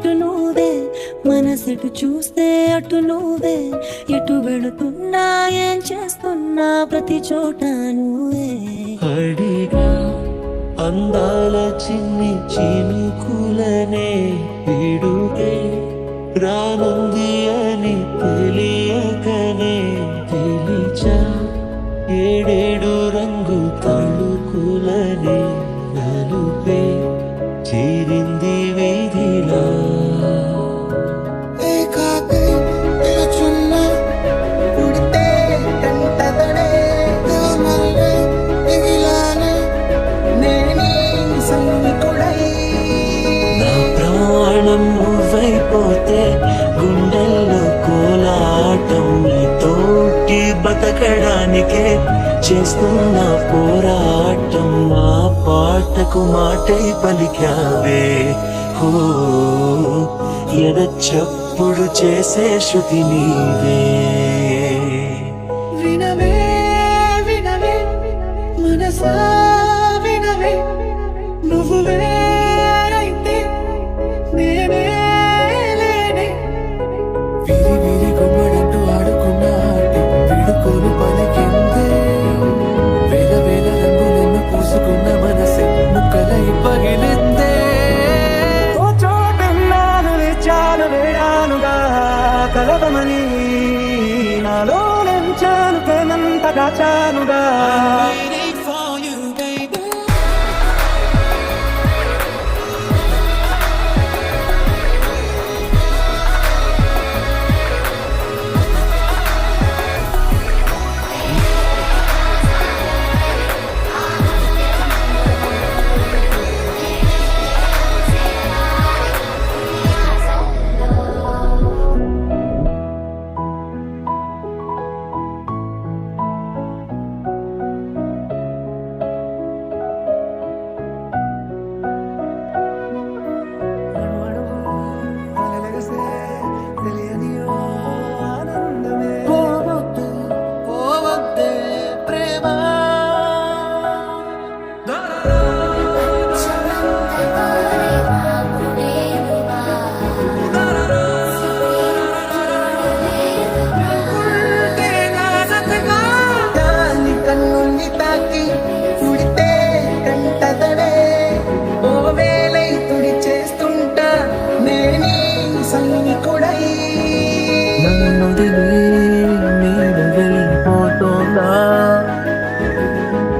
ఇటు నువ్వే, మనసెటు చూస్తే అటు నువ్వే, ఎటు వెళుతున్నా ఏం చేస్తున్నా ప్రతి చోట నువ్వే. అడిగా అందాల చిన్ని చినుకులనే పిడుగే రానుంది అని తెలియకనే పిలిచా, ఏడేడు రంగు తళుకులని నలుపే చేరింది వీధిలా. నా ప్రాణం నువ్వైపోతే గుండెల్లో కోలాటం, నీతోటి బతకడానికే చేస్తున్న పోరాటం. నా పాటకు మాటై పలికావే హో, ఎద చప్పుడు చేసే శృతి నీవే. వినవే వినవే మనసా వినవే, నువ్వు వేరైతే నేనే లేనే. విరి విరి గుమ్మడంటూ ఆడుకున్న ఆటే విడుకోలు పలికిందే, వేల వేల రంగులను పూసుకున్న మనసే ముక్కలై పగిలిందే. ఓ చోటున్నాను చాలు వేడానుగా కలవమని, నాలో నెంచాను ప్రేమంతగా చానుగా.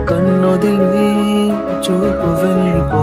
కన్నొదిలి చూపు వెళ్ళిపో